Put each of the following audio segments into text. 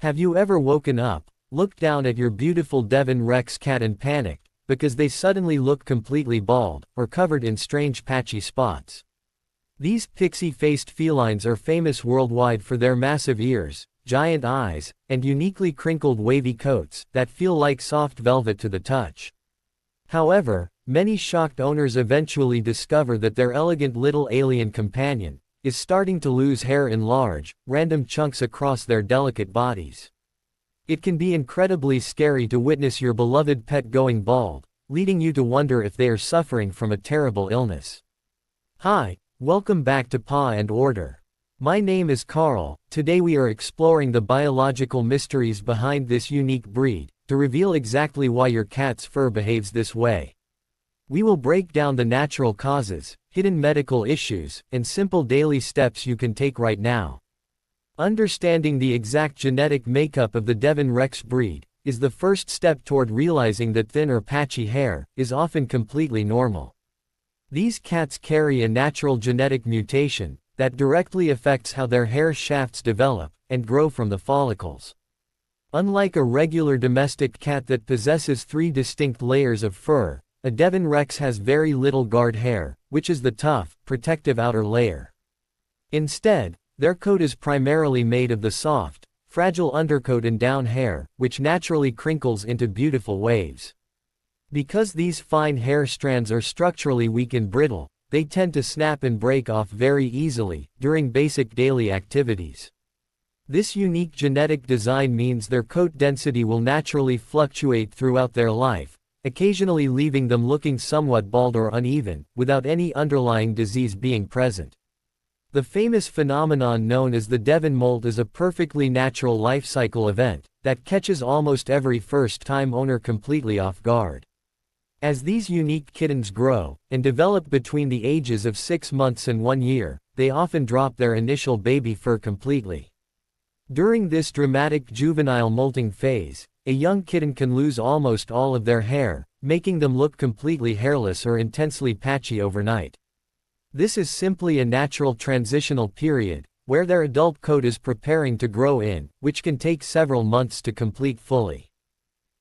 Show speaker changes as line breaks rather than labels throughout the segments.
Have you ever woken up, looked down at your beautiful Devon Rex cat and panicked, because they suddenly look completely bald, or covered in strange patchy spots? These pixie-faced felines are famous worldwide for their massive ears, giant eyes, and uniquely crinkled wavy coats that feel like soft velvet to the touch. However, many shocked owners eventually discover that their elegant little alien companion is starting to lose hair in large, random chunks across their delicate bodies. It can be incredibly scary to witness your beloved pet going bald, leading you to wonder if they are suffering from a terrible illness. Hi, welcome back to Paw and Order. My name is Carl. Today we are exploring the biological mysteries behind this unique breed, to reveal exactly why your cat's fur behaves this way. We will break down the natural causes, hidden medical issues, and simple daily steps you can take right now. Understanding the exact genetic makeup of the Devon Rex breed is the first step toward realizing that thin or patchy hair is often completely normal. These cats carry a natural genetic mutation that directly affects how their hair shafts develop and grow from the follicles. Unlike a regular domestic cat that possesses 3 distinct layers of fur, a Devon Rex has very little guard hair, which is the tough, protective outer layer. Instead, their coat is primarily made of the soft, fragile undercoat and down hair, which naturally crinkles into beautiful waves. Because these fine hair strands are structurally weak and brittle, they tend to snap and break off very easily during basic daily activities. This unique genetic design means their coat density will naturally fluctuate throughout their life, occasionally leaving them looking somewhat bald or uneven, without any underlying disease being present. The famous phenomenon known as the Devon molt is a perfectly natural life cycle event that catches almost every first-time owner completely off guard. As these unique kittens grow and develop between the ages of 6 months and 1 year, they often drop their initial baby fur completely. During this dramatic juvenile molting phase, a young kitten can lose almost all of their hair, making them look completely hairless or intensely patchy overnight. This is simply a natural transitional period, where their adult coat is preparing to grow in, which can take several months to complete fully.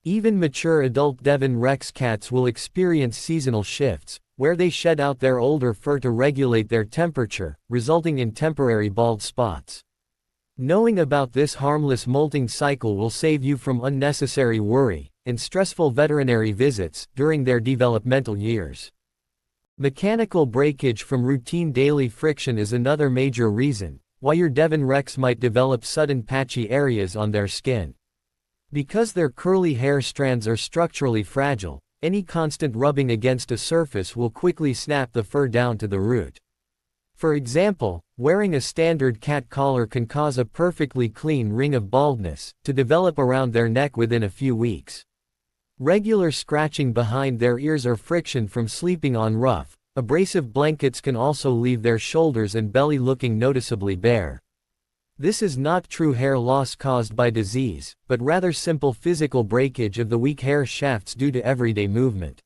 Even mature adult Devon Rex cats will experience seasonal shifts, where they shed out their older fur to regulate their temperature, resulting in temporary bald spots. Knowing about this harmless molting cycle will save you from unnecessary worry and stressful veterinary visits during their developmental years. Mechanical breakage from routine daily friction is another major reason why your Devon Rex might develop sudden patchy areas on their skin. Because their curly hair strands are structurally fragile, any constant rubbing against a surface will quickly snap the fur down to the root. For example, wearing a standard cat collar can cause a perfectly clean ring of baldness to develop around their neck within a few weeks. Regular scratching behind their ears or friction from sleeping on rough, abrasive blankets can also leave their shoulders and belly looking noticeably bare. This is not true hair loss caused by disease, but rather simple physical breakage of the weak hair shafts due to everyday movement.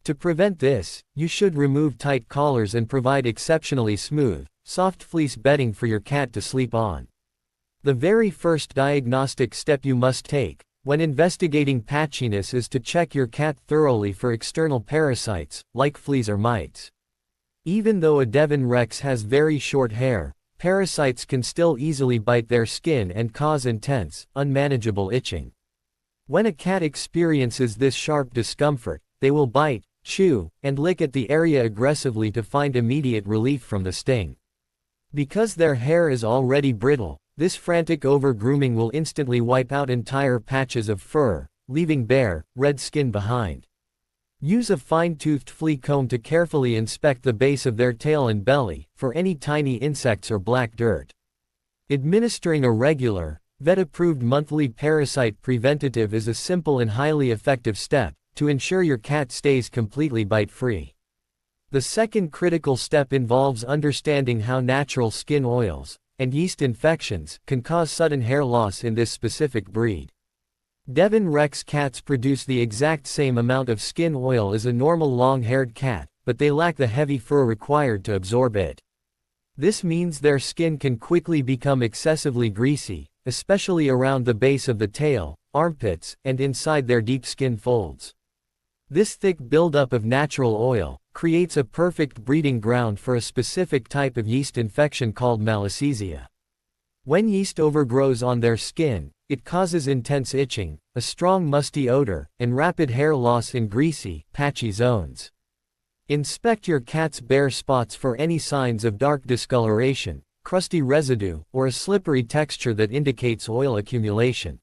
To prevent this, you should remove tight collars and provide exceptionally smooth, soft fleece bedding for your cat to sleep on. The very first diagnostic step you must take when investigating patchiness is to check your cat thoroughly for external parasites, like fleas or mites. Even though a Devon Rex has very short hair, parasites can still easily bite their skin and cause intense, unmanageable itching. When a cat experiences this sharp discomfort, they will bite, chew, and lick at the area aggressively to find immediate relief from the sting. Because their hair is already brittle, this frantic over-grooming will instantly wipe out entire patches of fur, leaving bare, red skin behind. Use a fine-toothed flea comb to carefully inspect the base of their tail and belly for any tiny insects or black dirt. Administering a regular, vet-approved monthly parasite preventative is a simple and highly effective step to ensure your cat stays completely bite-free. The second critical step involves understanding how natural skin oils and yeast infections can cause sudden hair loss in this specific breed. Devon Rex cats produce the exact same amount of skin oil as a normal long-haired cat, but they lack the heavy fur required to absorb it. This means their skin can quickly become excessively greasy, especially around the base of the tail, armpits, and inside their deep skin folds. This thick buildup of natural oil creates a perfect breeding ground for a specific type of yeast infection called malassezia. When yeast overgrows on their skin, it causes intense itching, a strong musty odor, and rapid hair loss in greasy, patchy zones. Inspect your cat's bare spots for any signs of dark discoloration, crusty residue, or a slippery texture that indicates oil accumulation.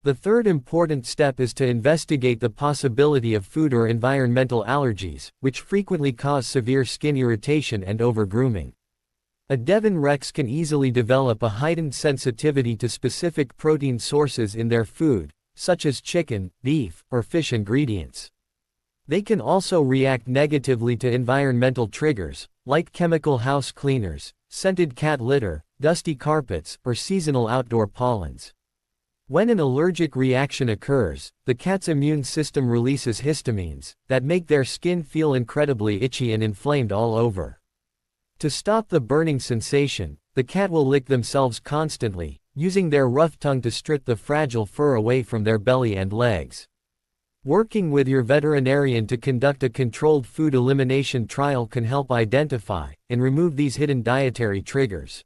The third important step is to investigate the possibility of food or environmental allergies, which frequently cause severe skin irritation and overgrooming. A Devon Rex can easily develop a heightened sensitivity to specific protein sources in their food, such as chicken, beef, or fish ingredients. They can also react negatively to environmental triggers, like chemical house cleaners, scented cat litter, dusty carpets, or seasonal outdoor pollens. When an allergic reaction occurs, the cat's immune system releases histamines that make their skin feel incredibly itchy and inflamed all over. To stop the burning sensation, the cat will lick themselves constantly, using their rough tongue to strip the fragile fur away from their belly and legs. Working with your veterinarian to conduct a controlled food elimination trial can help identify and remove these hidden dietary triggers.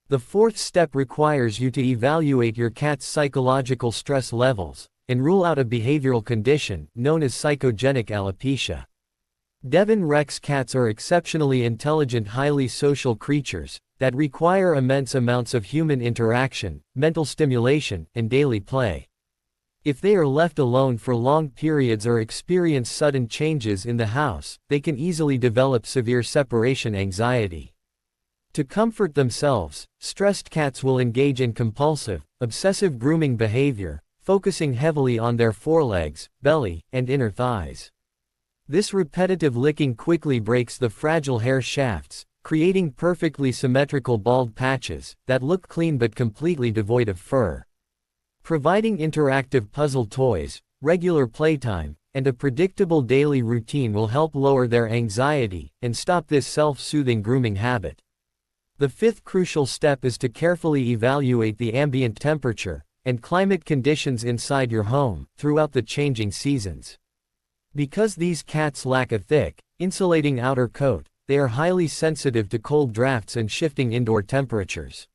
The fourth step requires you to evaluate your cat's psychological stress levels and rule out a behavioral condition known as psychogenic alopecia. Devon Rex cats are exceptionally intelligent, highly social creatures that require immense amounts of human interaction, mental stimulation, and daily play. If they are left alone for long periods or experience sudden changes in the house, they can easily develop severe separation anxiety. To comfort themselves, stressed cats will engage in compulsive, obsessive grooming behavior, focusing heavily on their forelegs, belly, and inner thighs. This repetitive licking quickly breaks the fragile hair shafts, creating perfectly symmetrical bald patches that look clean but completely devoid of fur. Providing interactive puzzle toys, regular playtime, and a predictable daily routine will help lower their anxiety and stop this self-soothing grooming habit. The fifth crucial step is to carefully evaluate the ambient temperature and climate conditions inside your home throughout the changing seasons. Because these cats lack a thick, insulating outer coat, they are highly sensitive to cold drafts and shifting indoor temperatures.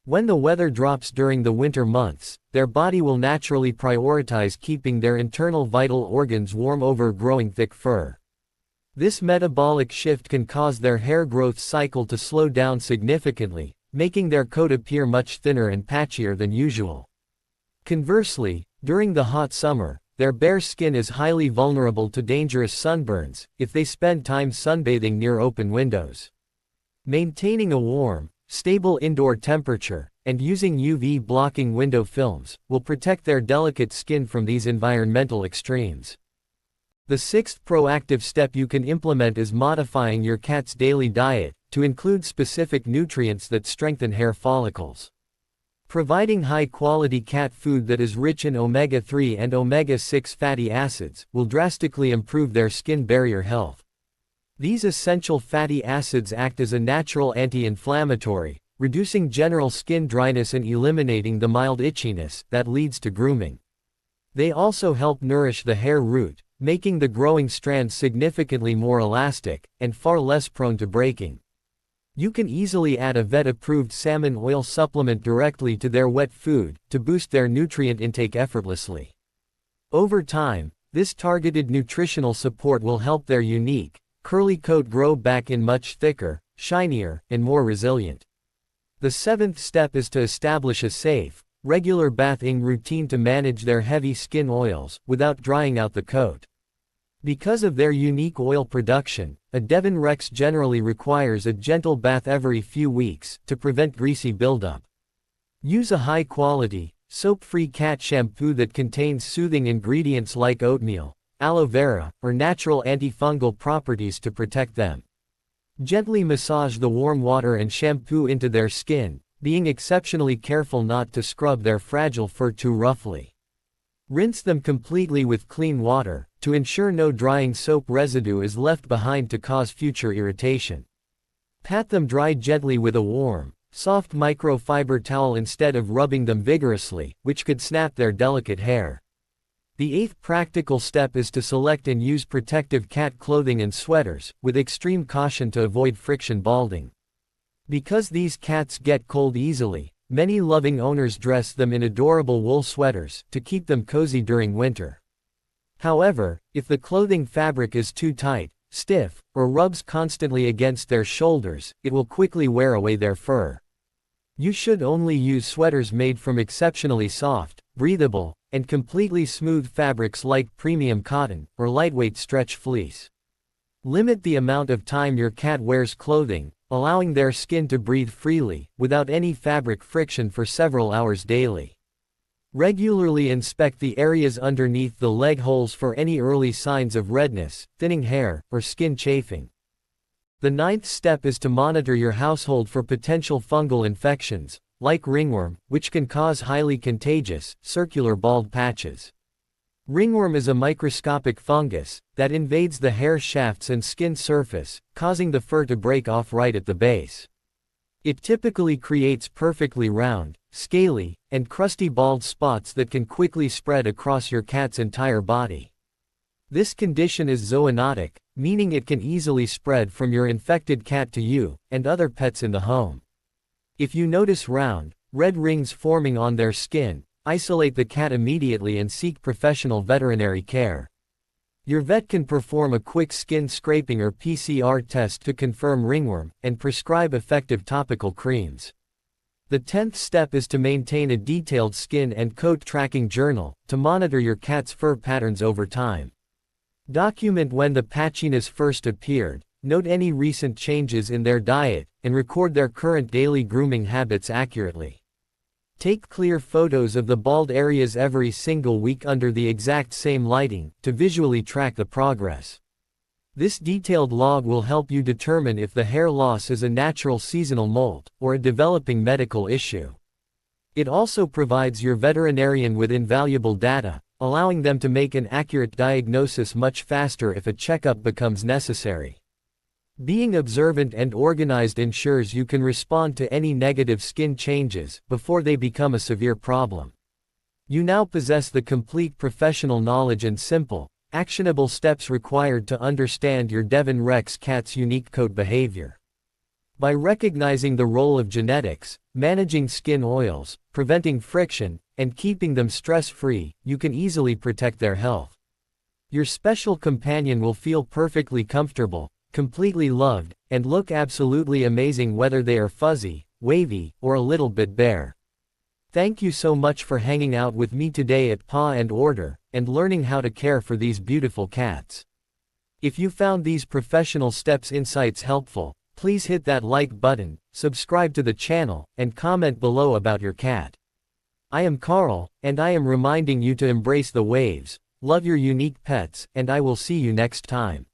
When the weather drops during the winter months, their body will naturally prioritize keeping their internal vital organs warm over growing thick fur. This metabolic shift can cause their hair growth cycle to slow down significantly, making their coat appear much thinner and patchier than usual. Conversely, during the hot summer, their bare skin is highly vulnerable to dangerous sunburns if they spend time sunbathing near open windows. Maintaining a warm, stable indoor temperature, and using UV-blocking window films will protect their delicate skin from these environmental extremes. The sixth proactive step you can implement is modifying your cat's daily diet to include specific nutrients that strengthen hair follicles. Providing high-quality cat food that is rich in omega-3 and omega-6 fatty acids will drastically improve their skin barrier health. These essential fatty acids act as a natural anti-inflammatory, reducing general skin dryness and eliminating the mild itchiness that leads to grooming. They also help nourish the hair root, making the growing strands significantly more elastic and far less prone to breaking. You can easily add a vet-approved salmon oil supplement directly to their wet food to boost their nutrient intake effortlessly. Over time, this targeted nutritional support will help their unique, curly coat grow back in much thicker, shinier, and more resilient. The seventh step is to establish a safe, regular bathing routine to manage their heavy skin oils without drying out the coat. Because of their unique oil production, a Devon Rex generally requires a gentle bath every few weeks to prevent greasy buildup. Use a high-quality, soap-free cat shampoo that contains soothing ingredients like oatmeal, aloe vera, or natural antifungal properties to protect them. Gently massage the warm water and shampoo into their skin, being exceptionally careful not to scrub their fragile fur too roughly. Rinse them completely with clean water, to ensure no drying soap residue is left behind to cause future irritation. Pat them dry gently with a warm, soft microfiber towel instead of rubbing them vigorously, which could snap their delicate hair. The eighth practical step is to select and use protective cat clothing and sweaters, with extreme caution to avoid friction balding. Because these cats get cold easily, many loving owners dress them in adorable wool sweaters to keep them cozy during winter. However, if the clothing fabric is too tight, stiff, or rubs constantly against their shoulders, it will quickly wear away their fur. You should only use sweaters made from exceptionally soft, breathable, and completely smooth fabrics like premium cotton or lightweight stretch fleece. Limit the amount of time your cat wears clothing, allowing their skin to breathe freely, without any fabric friction for several hours daily. Regularly inspect the areas underneath the leg holes for any early signs of redness, thinning hair, or skin chafing. The ninth step is to monitor your household for potential fungal infections, like ringworm, which can cause highly contagious, circular bald patches. Ringworm is a microscopic fungus that invades the hair shafts and skin surface, causing the fur to break off right at the base. It typically creates perfectly round, scaly, and crusty bald spots that can quickly spread across your cat's entire body. This condition is zoonotic, meaning it can easily spread from your infected cat to you and other pets in the home. If you notice round, red rings forming on their skin, isolate the cat immediately and seek professional veterinary care. Your vet can perform a quick skin scraping or PCR test to confirm ringworm and prescribe effective topical creams. The 10th step is to maintain a detailed skin and coat tracking journal to monitor your cat's fur patterns over time. Document when the patchiness first appeared, note any recent changes in their diet, and record their current daily grooming habits accurately. Take clear photos of the bald areas every single week under the exact same lighting, to visually track the progress. This detailed log will help you determine if the hair loss is a natural seasonal molt, or a developing medical issue. It also provides your veterinarian with invaluable data, allowing them to make an accurate diagnosis much faster if a checkup becomes necessary. Being observant and organized ensures you can respond to any negative skin changes before they become a severe problem. You now possess the complete professional knowledge and simple, actionable steps required to understand your Devon Rex cat's unique coat behavior. By recognizing the role of genetics, managing skin oils, preventing friction, and keeping them stress-free, you can easily protect their health. Your special companion will feel perfectly comfortable, completely loved, and look absolutely amazing whether they are fuzzy, wavy, or a little bit bare. Thank you so much for hanging out with me today at Paw and Order, and learning how to care for these beautiful cats. If you found these professional steps insights helpful, please hit that like button, subscribe to the channel, and comment below about your cat. I am Carl, and I am reminding you to embrace the waves, love your unique pets, and I will see you next time.